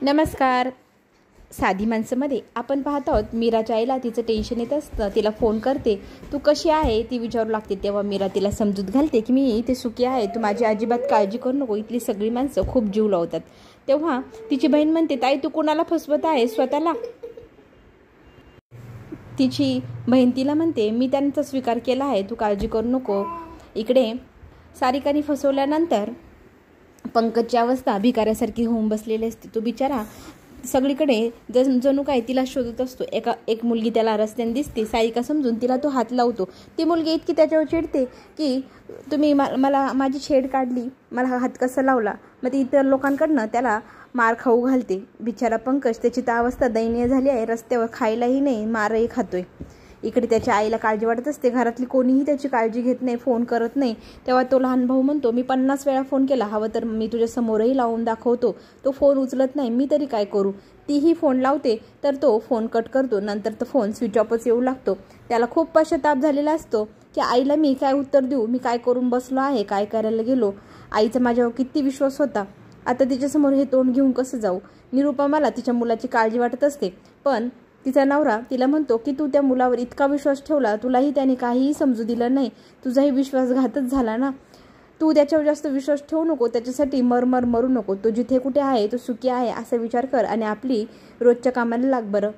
नमस्कार. साधी माणसामध्ये आपण पाहत आहोत मीराच्या आईला तिचं टेन्शन येत असतं. तिला फोन करते, तू कशी आहे ती विचारू लागते. तेव्हा मीरा तिला समजूत घालते की मी इथे सुखी आहे, तू माझी अजिबात काळजी करू नको. इथली सगळी माणसं खूप जीव लावतात. तेव्हा तिची बहीण म्हणते, ताई तू कोणाला फसवत आहे स्वतःला. तिची बहीण तिला म्हणते, मी त्यांचा स्वीकार केला आहे, तू काळजी करू नको. इकडे सारिकाने फसवल्यानंतर पंकजची अवस्था भिकाऱ्यासारखी होऊन बसलेली असते. तो बिचारा सगळीकडे जणू काय तिला शोधत असतो. एक मुलगी त्याला रस्त्याने दिसते. सारिका समजून तिला तो हात लावतो. ती मुलगी इतकी त्याच्यावर चिडते की तुम्ही मला माझी छेड काढली, मला हा हात कसा लावला. मग ती इतर लोकांकडनं त्याला मार खाऊ घालते. बिचारा पंकज, त्याची तर अवस्था दयनीय झाली आहे. रस्त्यावर खायलाही नाही, मारही खातोय. इकडे त्याच्या आईला काळजी वाटत असते. घरातली कोणीही त्याची काळजी घेत नाही, फोन करत नाही. तेव्हा तो लहान भाऊ म्हणतो, मी 50 वेळा फोन केला, हवं तर मी तुझ्या समोरही लावून दाखवतो. तो फोन उचलत नाही, मी तरी काय करू. तीही फोन लावते तर तो फोन कट करतो. नंतर तो फोन स्विच ऑफच येऊ लागतो. त्याला खूप पश्चाताप झालेला असतो की आईला मी काय उत्तर देऊ, मी काय करून बसलो आहे, काय करायला गेलो. आईचा माझ्यावर किती विश्वास होता, आता तिच्यासमोर हे तोंड घेऊन कसं जाऊ. निरुपमाला तिच्या मुलाची काळजी वाटत असते, पण तिचा नवरा तिला म्हणतो की तू त्या मुलावर इतका विश्वास ठेवला, तुलाही त्याने काहीही समजू दिलं नाही, तुझाही विश्वासघातच झाला ना. तू त्याच्यावर जास्त विश्वास ठेवू नको, त्याच्यासाठी मरू नको. तो जिथे कुठे आहे तो सुखी आहे असा विचार कर आणि आपली रोजच्या कामाला लाग बरं.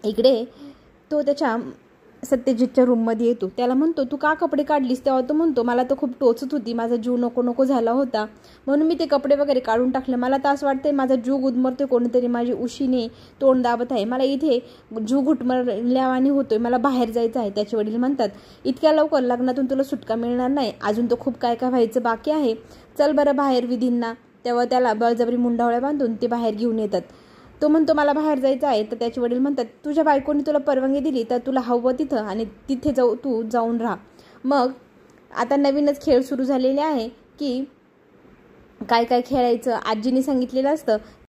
इकडे तो त्याच्या सत्यजितच्या रूममध्ये येतो. त्याला म्हणतो, तू का कपडे काढलीस. तेव्हा तो म्हणतो, मला तर खूप टोचत होती, माझा जीव नको झाला होता, म्हणून मी ते कपडे वगैरे काढून टाकले. मला तर असं वाटतंय माझा जीव गुदमरतोय, कोणीतरी माझी उशीने तोंड दाबत आहे, मला इथे जीव घुटमरल्यावानी होतोय, मला बाहेर जायचं आहे. त्याचे वडील म्हणतात, इतक्या लवकर लग्नातून तुला सुटका मिळणार नाही, अजून तर खूप काय व्हायचं बाकी आहे, चल बरं बाहेर विधींना. तेव्हा त्याला बळजबरी मुंडावळ्या बांधून ते बाहेर घेऊन येतात. तो म्हणतो, मला बाहेर जायचं आहे. तर त्याचे वडील म्हणतात, तुझ्या बायकोने तुला परवानगी दिली तर तुला हवं तिथं आणि तिथे तू जाऊन राहा. मग आता नवीनच खेळ सुरू झालेले आहे की काय खेळायचं आजीने सांगितलेलं असतं.